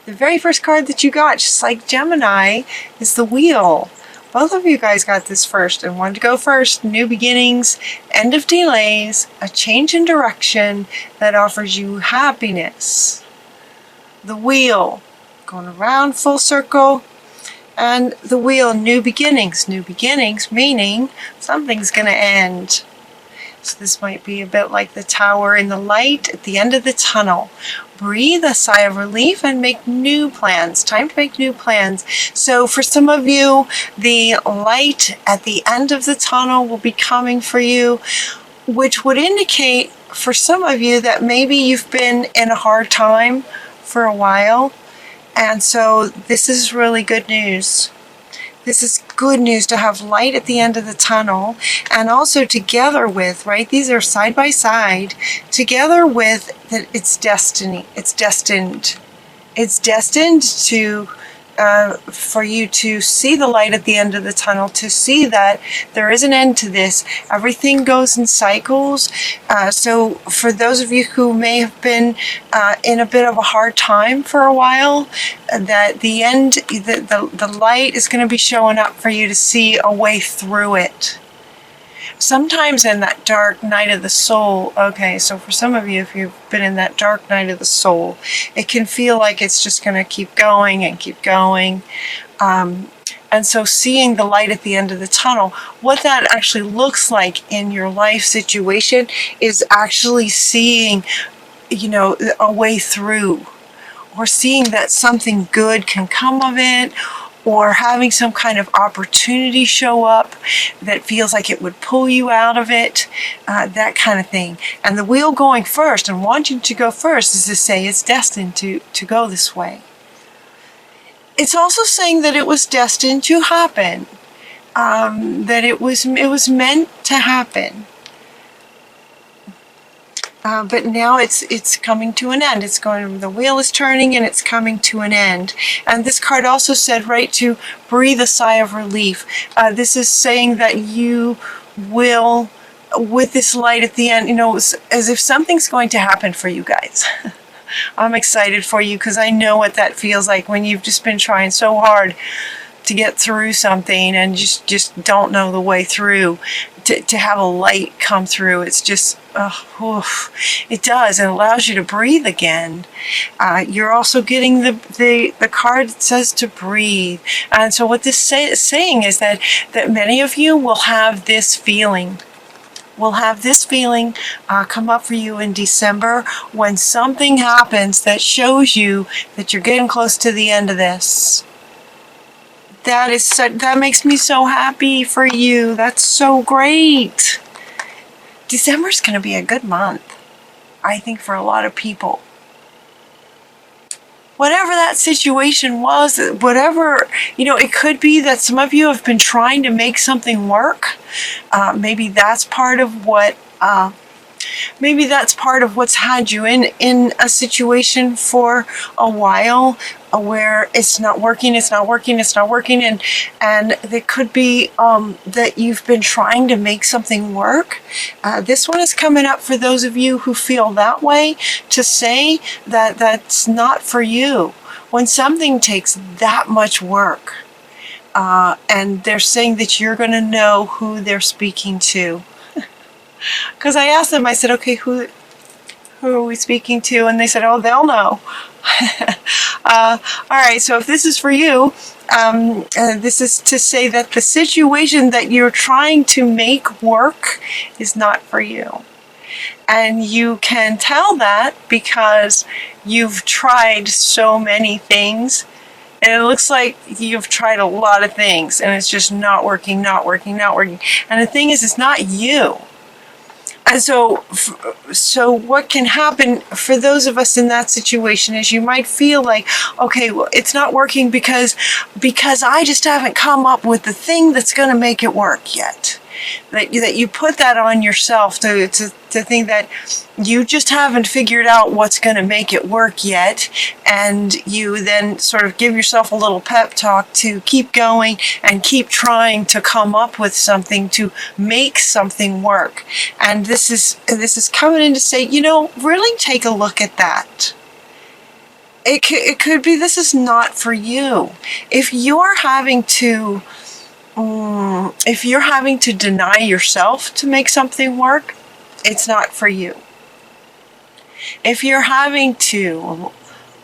The very first card that you got, just like Gemini, is the Wheel. Both of you guys got this first and wanted to go first. New beginnings, end of delays, a change in direction that offers you happiness. The Wheel, going around full circle. And the Wheel, new beginnings. New beginnings meaning something's going to end. So this might be a bit like the Tower in the light at the end of the tunnel. Breathe a sigh of relief and make new plans. Time to make new plans. So for some of you, the light at the end of the tunnel will be coming for you, which would indicate for some of you that maybe you've been in a hard time for a while. And so this is really good news. This is good news to have light at the end of the tunnel, and also together with, right, these are side by side, together with that it's destiny. It's destined. It's destined to, for you to see the light at the end of the tunnel, to see that there is an end to this. Everything goes in cycles. So for those of you who may have been in a bit of a hard time for a while, that the end, the light is going to be showing up for you to see a way through it. Sometimes in that dark night of the soul, okay, so for some of you, if you've been in that dark night of the soul, it can feel like it's just going to keep going and keep going. And so seeing the light at the end of the tunnel, what that actually looks like in your life situation is actually seeing, you know, a way through, or seeing that something good can come of it, or having some kind of opportunity show up that feels like it would pull you out of it, that kind of thing. And the Wheel going first and wanting to go first is to say it's destined to go this way. It's also saying that it was destined to happen, that it was meant to happen. But now it's coming to an end. It's going, the wheel is turning and it's coming to an end. And this card also said, right, to breathe a sigh of relief. This is saying that you will, with this light at the end, you know, as if something's going to happen for you guys. I'm excited for you because I know what that feels like when you've just been trying so hard to get through something and just don't know the way through. To have a light come through, it's just, it does. It allows you to breathe again. You're also getting the card that says to breathe. And so what this is saying is that many of you will have this feeling. Will have this feeling come up for you in December when something happens that shows you that you're getting close to the end of this. That makes me so happy for you. That's so great. December's going to be a good month, I think, for a lot of people. Whatever that situation was, whatever, you know, it could be that some of you have been trying to make something work. Maybe that's part of what, maybe that's part of what's had you in a situation for a while where it's not working, and it could be that you've been trying to make something work. This one is coming up for those of you who feel that way, to say that that's not for you. When something takes that much work, and they're saying that you're going to know who they're speaking to. Because I asked them, I said, okay, who are we speaking to? And they said, oh, they'll know. All right, so if this is for you, this is to say that the situation that you're trying to make work is not for you. And you can tell that because you've tried so many things. And it looks like you've tried a lot of things and it's just not working. And the thing is, it's not you. And so what can happen for those of us in that situation is you might feel like, okay, well, it's not working because I just haven't come up with the thing that's going to make it work yet. That you put that on yourself to think that you just haven't figured out what's going to make it work yet, and you then sort of give yourself a little pep talk to keep going and keep trying to come up with something to make something work. And this is coming in to say, you know, really take a look at that. it could be this is not for you. If you're having to deny yourself to make something work, it's not for you. If you're having to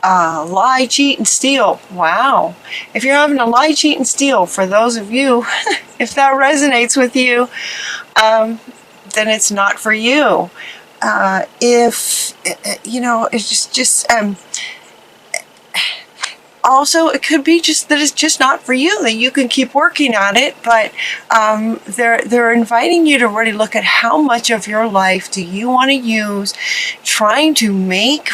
lie, cheat, and steal, wow. If you're having to lie, cheat, and steal, for those of you, if that resonates with you, then it's not for you. If, it's just also, it could be just that it's just not for you, that you can keep working on it, but they're inviting you to really look at how much of your life do you want to use trying to make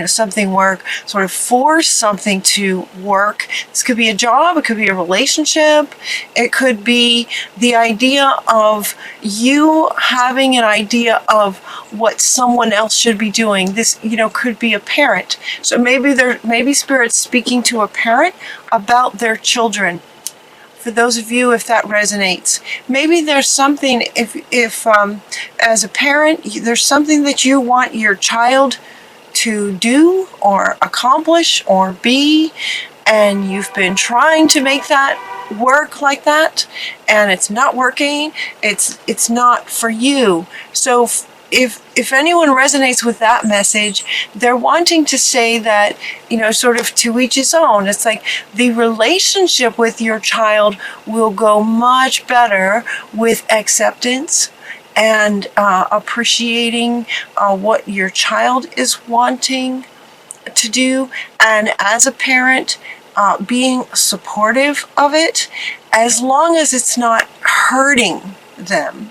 something work, sort of force something to work. This could be a job, it could be a relationship, it could be the idea of you having an idea of what someone else should be doing. This, could be a parent. So maybe Spirit's speaking to a parent about their children. For those of you, if that resonates, maybe there's something, if as a parent, there's something that you want your child to do or accomplish or be, and you've been trying to make that work like that, and it's not working. It's not for you. So if anyone resonates with that message, they're wanting to say that, sort of to each his own. It's like the relationship with your child will go much better with acceptance and appreciating what your child is wanting to do. And as a parent, being supportive of it, as long as it's not hurting them,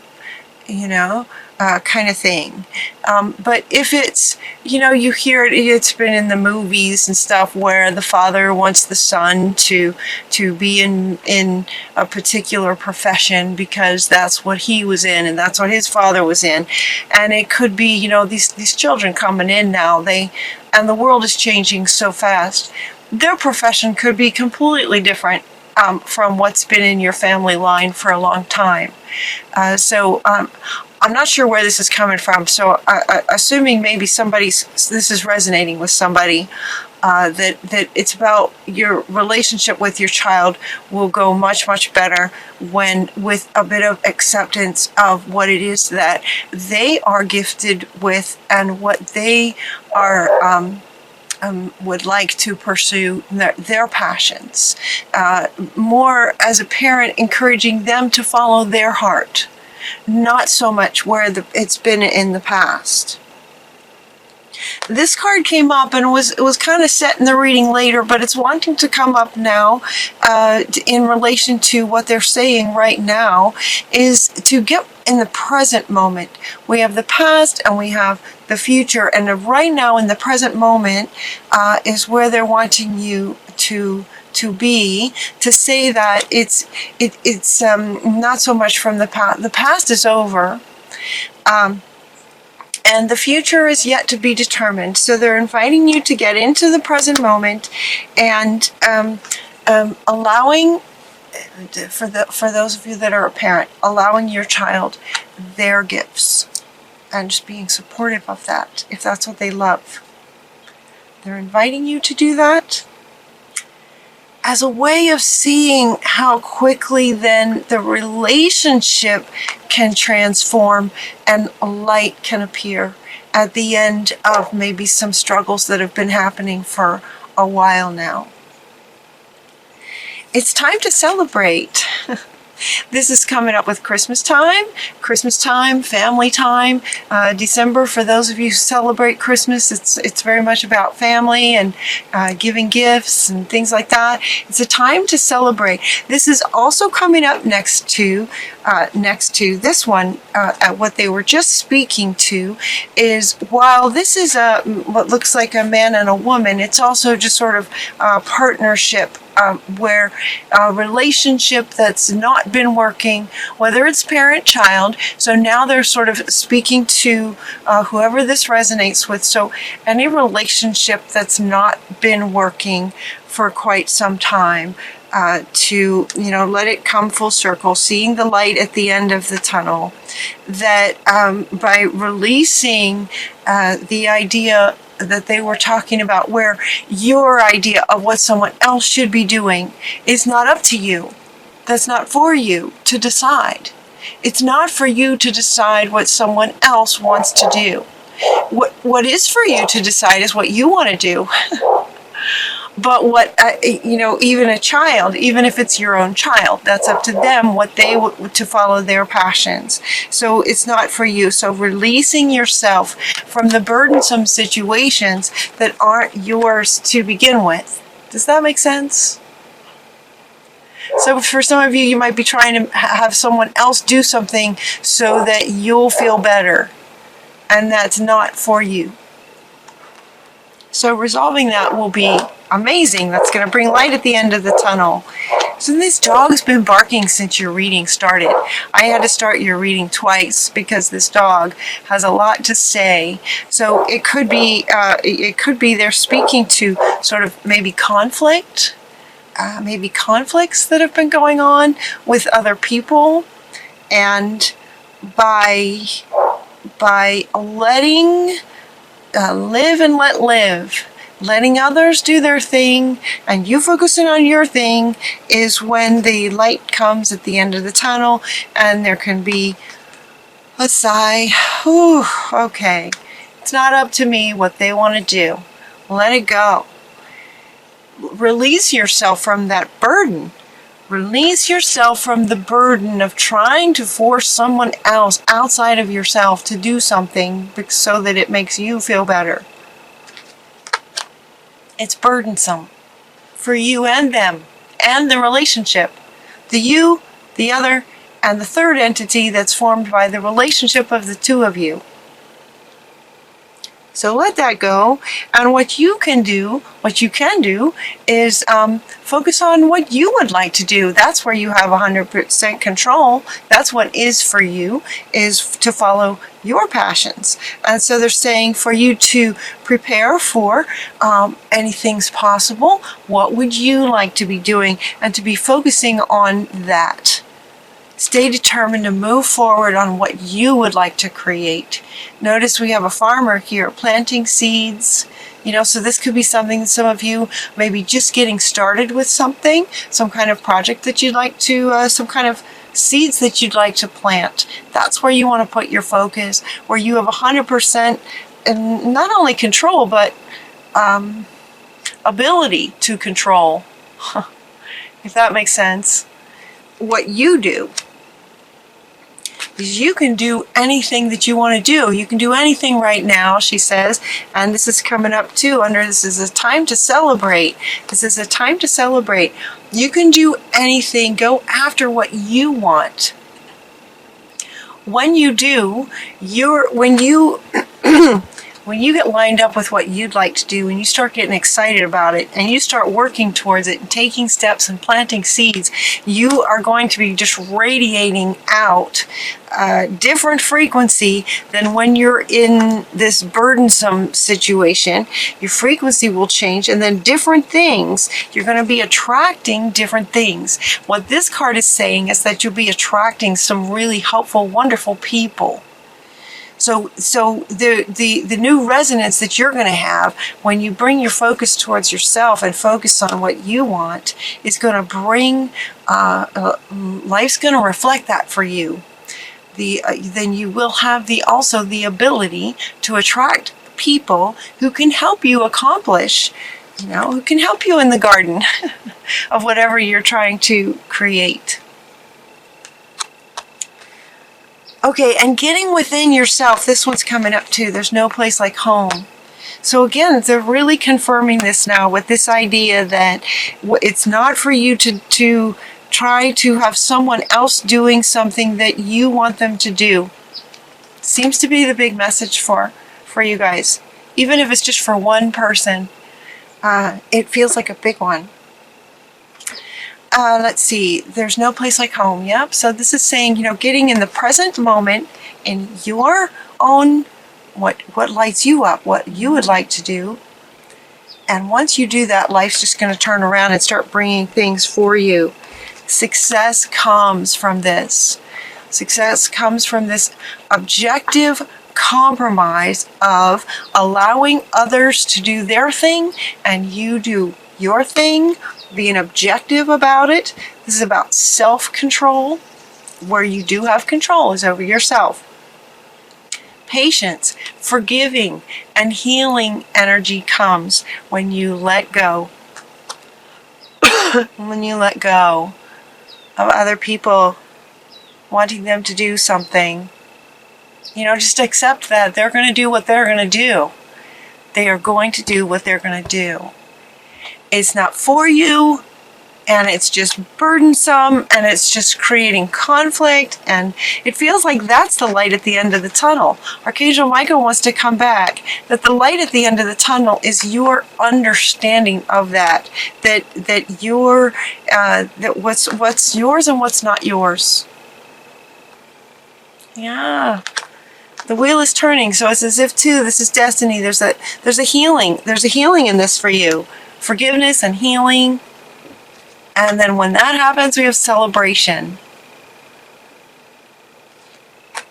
kind of thing. But if it's, you hear it's been in the movies and stuff where the father wants the son to be in a particular profession because that's what he was in and that's what his father was in. And it could be, these children coming in now, and the world is changing so fast. Their profession could be completely different from what's been in your family line for a long time. So I'm not sure where this is coming from. So assuming maybe this is resonating with somebody, that it's about your relationship with your child will go much, much better when with a bit of acceptance of what it is that they are gifted with and what they are would like to pursue their passions. More as a parent, encouraging them to follow their heart, not so much where it's been in the past. This card came up and it was kind of set in the reading later, but it's wanting to come up now in relation to what they're saying right now, is to get in the present moment. We have the past and we have the future, and right now in the present moment is where they're wanting you to be, to say that it's not so much from the past. The past is over. And the future is yet to be determined. So they're inviting you to get into the present moment and allowing, for those of you that are a parent, allowing your child their gifts and just being supportive of that, if that's what they love. They're inviting you to do that as a way of seeing how quickly then the relationship can transform and a light can appear at the end of maybe some struggles that have been happening for a while now. It's time to celebrate. This is coming up with Christmas time, family time. December, for those of you who celebrate Christmas, it's very much about family and giving gifts and things like that. It's a time to celebrate. This is also coming up next to this one. What they were just speaking to is, while this is what looks like a man and a woman, it's also just sort of a partnership. Where a relationship that's not been working, whether it's parent-child, so now they're sort of speaking to whoever this resonates with. So any relationship that's not been working for quite some time, to let it come full circle, seeing the light at the end of the tunnel, that by releasing the idea that they were talking about, where your idea of what someone else should be doing is not up to you. That's not for you to decide. It's not for you to decide what someone else wants to do. What is for you to decide is what you want to do. But what, even a child, even if it's your own child, that's up to them what they to follow their passions. So it's not for you. So releasing yourself from the burdensome situations that aren't yours to begin with. Does that make sense? So for some of you, you might be trying to have someone else do something so that you'll feel better. And that's not for you. So resolving that will be amazing. That's going to bring light at the end of the tunnel. So this dog's been barking since your reading started. I had to start your reading twice because this dog has a lot to say. So it could be they're speaking to sort of maybe conflicts that have been going on with other people, and by letting live and let live, letting others do their thing and you focusing on your thing, is when the light comes at the end of the tunnel, and there can be a sigh. Whew, okay, it's not up to me what they want to do. Let it go. Release yourself from that burden. Release yourself from the burden of trying to force someone else outside of yourself to do something so that it makes you feel better. It's burdensome for you and them and the relationship. The you, the other, and the third entity that's formed by the relationship of the two of you. So let that go, and what you can do is focus on what you would like to do. That's where you have 100% control. That's what is for you, is to follow your passions. And so they're saying for you to prepare for anything's possible. What would you like to be doing, and to be focusing on that. Stay determined to move forward on what you would like to create. Notice we have a farmer here planting seeds. So this could be something that some of you may be just getting started with something, some kind of project that you'd like to, some kind of seeds that you'd like to plant. That's where you want to put your focus, where you have 100% and not only control, but ability to control, if that makes sense. What you do is you can do anything that you want to do. You can do anything right now, she says. And this is coming up too under this is a time to celebrate. This is a time to celebrate. You can do anything. Go after what you want. When you do, when you get lined up with what you'd like to do, and you start getting excited about it, and you start working towards it and taking steps and planting seeds, you are going to be just radiating out a different frequency than when you're in this burdensome situation. Your frequency will change, and then different things, you're going to be attracting different things. What this card is saying is that you'll be attracting some really helpful, wonderful people. So the new resonance that you're going to have when you bring your focus towards yourself and focus on what you want is going to bring, life's going to reflect that for you. Then you will have also the ability to attract people who can help you accomplish, who can help you in the garden of whatever you're trying to create. Okay, and getting within yourself, this one's coming up too. There's no place like home. So again, they're really confirming this now with this idea that it's not for you to try to have someone else doing something that you want them to do. Seems to be the big message for you guys. Even if it's just for one person, it feels like a big one. Let's see, there's no place like home. Yep. So this is saying, getting in the present moment in your own, what lights you up, what you would like to do. And once you do that, life's just going to turn around and start bringing things for you. Success comes from this. Success comes from this objective compromise of allowing others to do their thing and you do your thing, being objective about it. This is about self-control. Where you do have control is over yourself. Patience, forgiving, and healing energy comes when you let go. When you let go of other people wanting them to do something. Just accept that they're going to do what they're going to do. They are going to do what they're going to do. It's not for you, and it's just burdensome, and it's just creating conflict, and it feels like that's the light at the end of the tunnel. Archangel Michael wants to come back, that the light at the end of the tunnel is your understanding of that what's yours and what's not yours. Yeah. The wheel is turning, so it's as if too, this is destiny. There's a healing. There's a healing in this for you. Forgiveness and healing. And then when that happens, we have celebration.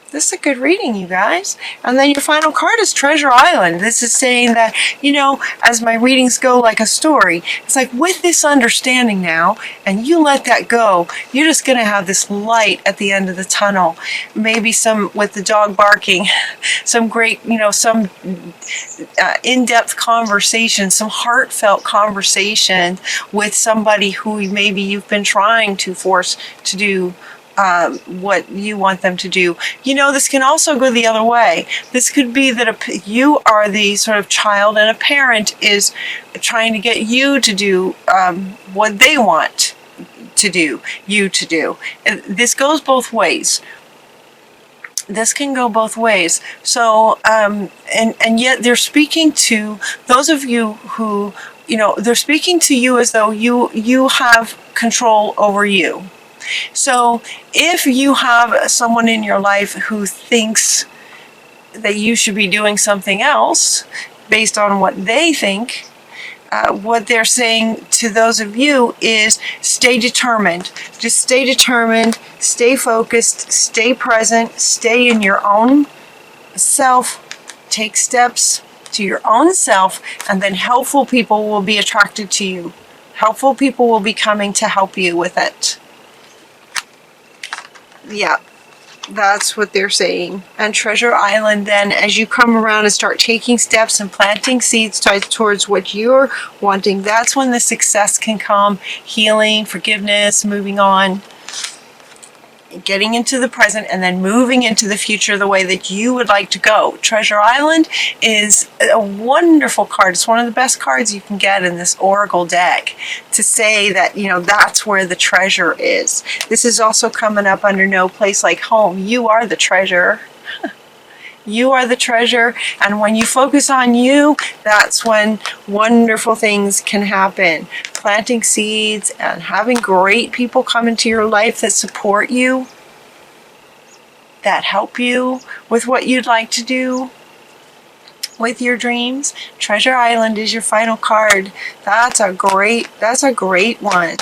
This is a good reading, you guys. And then your final card is Treasure Island. This is saying that, as my readings go like a story, it's like with this understanding now, and you let that go, you're just going to have this light at the end of the tunnel. Maybe some, with the dog barking, some great, some in-depth conversation, some heartfelt conversation with somebody who maybe you've been trying to force to do what you want them to do. This can also go the other way. This could be that you are the sort of child and a parent is trying to get you to do what they want to do, you to do. And this goes both ways. This can go both ways. So, and yet they're speaking to those of you who, they're speaking to you as though you have control over you. So if you have someone in your life who thinks that you should be doing something else based on what they think, what they're saying to those of you is stay determined. Just stay determined, stay focused, stay present, stay in your own self, take steps to your own self, and then helpful people will be attracted to you. Helpful people will be coming to help you with it. Yeah, that's what they're saying. And Treasure Island, then, as you come around and start taking steps and planting seeds towards what you're wanting, that's when the success can come. Healing, forgiveness, moving on, getting into the present, and then moving into the future the way that you would like to go. Treasure Island is a wonderful card. It's one of the best cards you can get in this Oracle deck to say that, that's where the treasure is. This is also coming up under No Place Like Home. You are the treasure. You are the treasure, and when you focus on you, that's when wonderful things can happen. Planting seeds and having great people come into your life that support you, that help you with what you'd like to do with your dreams. Treasure Island is your final card. That's a great one.